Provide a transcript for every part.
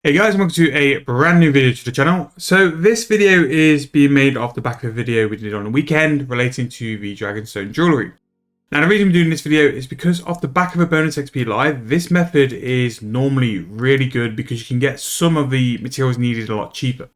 Hey guys, welcome to a brand new video to the channel. So this video is being made off the back of a video we did on the weekend relating to the Dragonstone jewellery. Now the reason I'm doing this video is because off the back of a bonus XP live, this method is normally really good because you can get some of the materials needed a lot cheaper.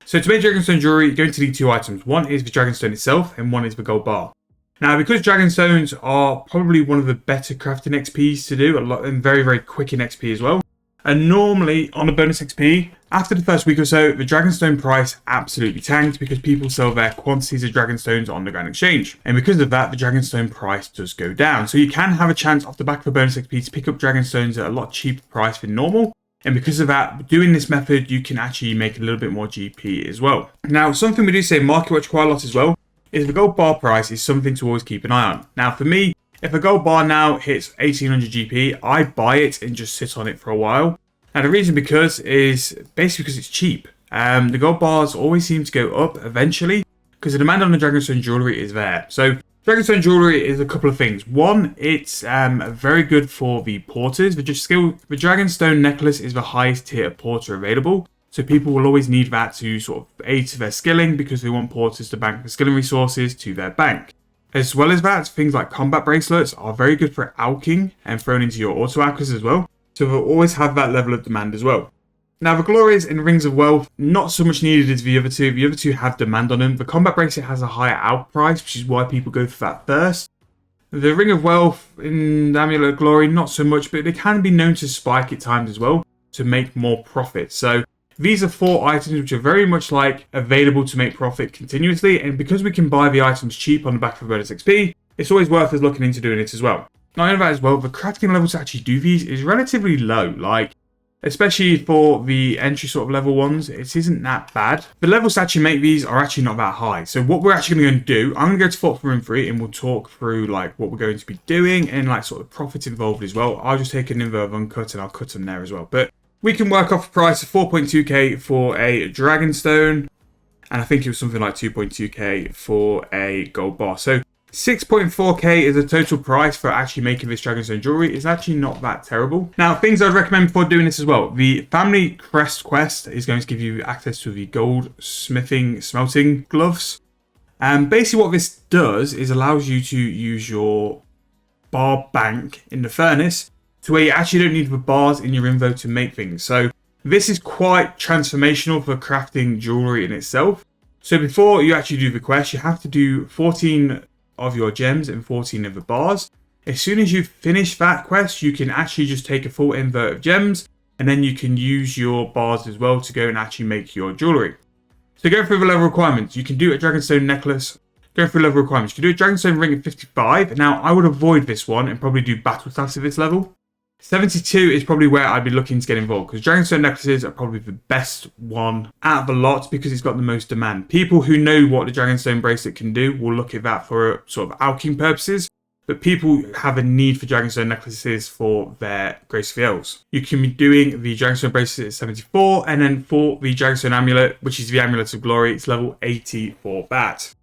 So to make Dragonstone jewellery, you're going to need two items. One is the Dragonstone itself and one is the gold bar. Now because Dragonstones are probably one of the better crafting XPs to do, a lot and very quick in XP as well. And normally on a bonus XP, after the first week or so, the Dragonstone price absolutely tanked because people sell their quantities of Dragonstones on the Grand Exchange. And because of that, the Dragonstone price does go down. So you can have a chance off the back of a bonus XP to pick up Dragonstones at a lot cheaper price than normal. And because of that, doing this method, you can actually make a little bit more GP as well. Now, something we do say marketwatch quite a lot as well, is the gold bar price is something to always keep an eye on. Now for me, if a gold bar now hits 1800 GP, I buy it and just sit on it for a while. Now the reason is basically because it's cheap. The gold bars always seem to go up eventually because the demand on the Dragonstone jewellery is there. So Dragonstone jewellery is a couple of things. One, it's very good for the porters. The Dragonstone necklace is the highest tier porter available. So people will always need that to sort of aid to their skilling because they want porters to bank the skilling resources to their bank. As well as that, things like combat bracelets are very good for alching and thrown into your auto alchers as well. So they'll always have that level of demand as well. Now the glories and rings of wealth, not so much needed as the other two. The other two have demand on them. The combat bracelet has a higher out price, which is why people go for that first. The ring of wealth and the amulet of glory, not so much, but they can be known to spike at times as well to make more profit. So these are four items which are very much like available to make profit continuously, and because we can buy the items cheap on the back of a bonus XP, it's always worth us looking into doing it as well. Not only that as well, the crafting level to actually do these is relatively low, like especially for the entry sort of level ones, it isn't that bad. The levels to actually make these are actually not that high. So what we're actually going to do, I'm going to go to Fort for Room 3 and we'll talk through like what we're going to be doing and like sort of profit involved as well. I'll just take an inverve uncut and I'll cut them there as well. But we can work off a price of 4.2k for a Dragonstone, and I think it was something like 2.2k for a gold bar. So 6.4k is the total price for actually making this Dragonstone jewellery. It's actually not that terrible. Now, things I'd recommend before doing this as well. The Family Crest quest is going to give you access to the gold smithing, smelting gloves. And basically what this does is allows you to use your bar bank in the furnace to where you actually don't need the bars in your invo to make things. So this is quite transformational for crafting jewellery in itself. So before you actually do the quest, you have to do 14 of your gems and 14 of the bars. As soon as you finish that quest, you can actually just take a full invert of gems, and then you can use your bars as well to go and actually make your jewellery. So go through the level requirements. You can do a Dragonstone necklace. Go through level requirements. You can do a Dragonstone ring at 55. Now I would avoid this one and probably do battle staffs at this level. 72 is probably where I'd be looking to get involved because Dragonstone necklaces are probably the best one out of the lot because it's got the most demand. People who know what the Dragonstone bracelet can do will look at that for sort of alching purposes, but people have a need for Dragonstone necklaces for their Grace of the Elves. You can be doing the Dragonstone bracelet at 74, and then for the Dragonstone amulet, which is the Amulet of Glory, it's level 80 for that.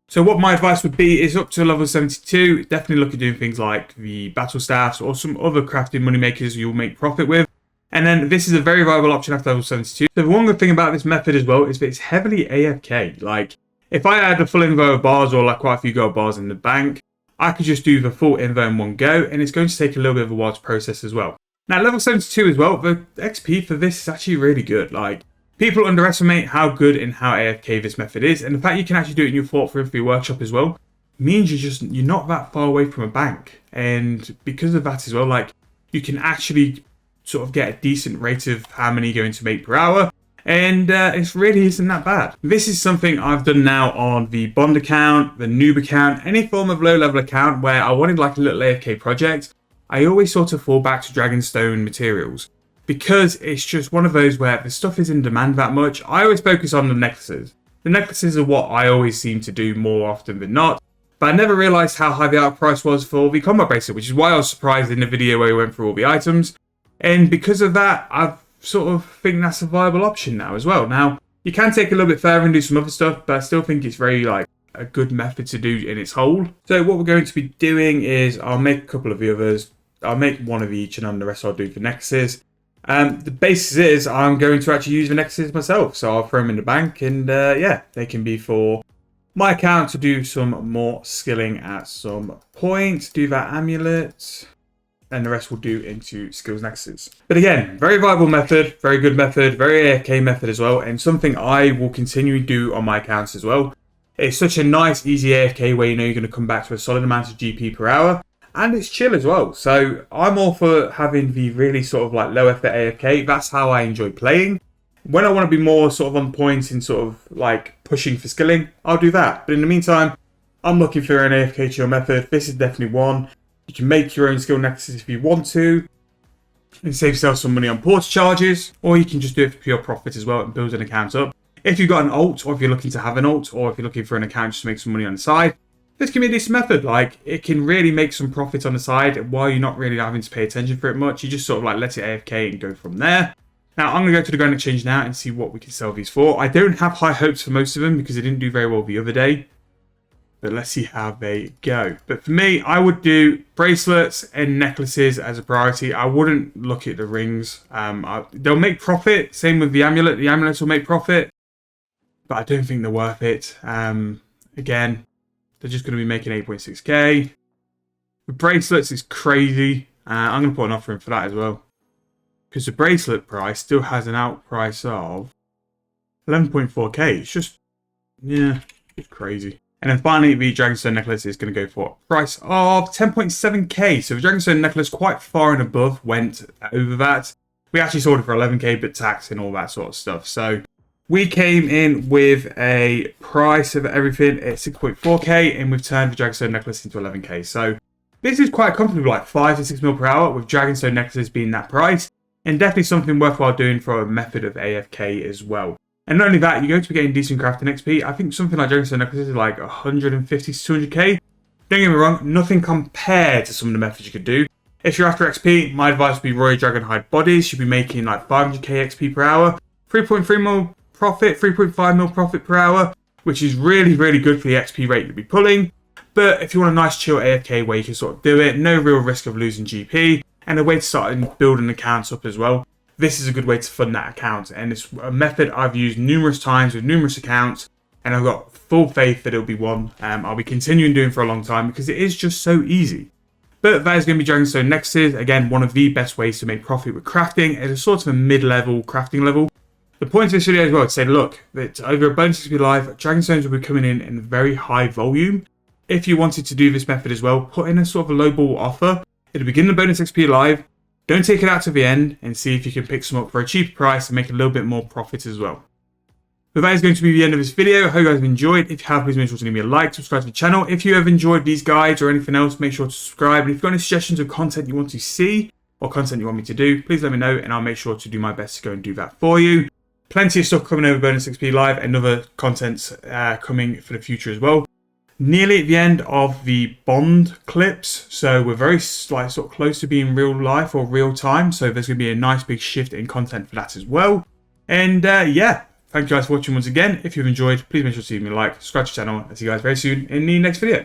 So what my advice would be is up to level 72, definitely look at doing things like the battle staffs or some other crafting money makers you'll make profit with. And then this is a very viable option after level 72. So the one good thing about this method as well is that it's heavily AFK. Like if I had a full invo of bars or like quite a few gold bars in the bank, I could just do the full invo in one go, and it's going to take a little bit of a while to process as well. Now level 72 as well, the XP for this is actually really good. Like people underestimate how good and how AFK this method is, and the fact you can actually do it in your Fort for Room workshop as well means you're not that far away from a bank, and because of that as well, like you can actually sort of get a decent rate of how many you're going to make per hour, and it really isn't that bad. This is something I've done now on the Bond account, the Noob account, any form of low level account where I wanted like a little AFK project. I always sort of fall back to Dragonstone materials, because it's just one of those where the stuff is in demand that much. I always focus on the necklaces. The necklaces are what I always seem to do more often than not. But I never realised how high the out price was for the combat bracelet, which is why I was surprised in the video where we went through all the items. And because of that, I sort of think that's a viable option now as well. Now, you can take a little bit further and do some other stuff, but I still think it's very like a good method to do in its whole. So what we're going to be doing is I'll make a couple of the others. I'll make one of each and then the rest I'll do for necklaces. The basis is I'm going to actually use the necklaces myself. So I'll throw them in the bank and yeah, they can be for my account to do some more skilling at some point. Do that amulet. And the rest will do into skills nexuses. But again, very viable method, very good method, very AFK method as well, and something I will continue to do on my accounts as well. It's such a nice, easy AFK where you know you're going to come back to a solid amount of GP per hour, and it's chill as well. So I'm all for having the really sort of like low effort AFK. That's how I enjoy playing. When I want to be more sort of on point and sort of like pushing for skilling, I'll do that. But in the meantime, I'm looking for an AFK chill method. This is definitely one. You can make your own skill nexuses if you want to and save yourself some money on porter charges, or you can just do it for pure profit as well and build an account up. If you've got an alt, or if you're looking to have an alt, or if you're looking for an account just to make some money on the side, this can be a decent method. Like, it can really make some profit on the side while you're not really having to pay attention for it much. You just sort of like let it AFK and go from there. Now, I'm going to go to the Grand Exchange now and see what we can sell these for. I don't have high hopes for most of them because they didn't do very well the other day. But let's see how they go. But for me, I would do bracelets and necklaces as a priority. I wouldn't look at the rings. They'll make profit. Same with the amulet. The amulets will make profit. But I don't think they're worth it. Again, they're just going to be making 8.6k. The bracelets is crazy. I'm going to put an offer in for that as well. Because the bracelet price still has an out price of 11.4k. It's just, yeah, it's crazy. And then finally, the Dragonstone necklace is going to go for a price of 10.7k. So the Dragonstone necklace quite far and above went over that. We actually sold it for 11k, but tax and all that sort of stuff. So we came in with a price of everything at 6.4k, and we've turned the Dragonstone necklace into 11k. So this is quite comfortable, like 5 to 6 mil per hour, with Dragonstone necklaces being that price. And definitely something worthwhile doing for a method of AFK as well. And not only that, you're going to be getting decent crafting XP. I think something like Dragonstone necklaces is like 150 to 200k. Don't get me wrong, nothing compared to some of the methods you could do. If you're after XP, my advice would be Royal Dragonhide bodies. You'll be making like 500k XP per hour, 3.3 mil profit, 3.5 mil profit per hour, which is really, really good for the XP rate you'll be pulling. But if you want a nice chill AFK where you can sort of do it, no real risk of losing GP, and a way to start building accounts up as well, this is a good way to fund that account. And it's a method I've used numerous times with numerous accounts, and I've got full faith that it'll be one I'll be continuing doing for a long time because it is just so easy. But that is going to be Dragonstone necklaces. Again, one of the best ways to make profit with crafting at a sort of a mid-level crafting level. The point of this video as well is to say, look, that over a bonus XP live, Dragonstones will be coming in very high volume. If you wanted to do this method as well, put in a sort of a lowball offer. It'll begin the bonus XP live. Don't take it out to the end and see if you can pick some up for a cheaper price and make a little bit more profit as well. But that is going to be the end of this video. I hope you guys have enjoyed. If you have, please make sure to leave me a like, subscribe to the channel. If you have enjoyed these guides or anything else, make sure to subscribe. And if you've got any suggestions of content you want to see or content you want me to do, please let me know and I'll make sure to do my best to go and do that for you. Plenty of stuff coming over bonus XP live and other contents coming for the future as well. Nearly at the end of the Bond clips, so we're very sort of close to being real life or real time, so there's going to be a nice big shift in content for that as well. And yeah, thank you guys for watching once again. If you've enjoyed, please make sure to leave me a like, subscribe to the channel, and see you guys very soon in the next video.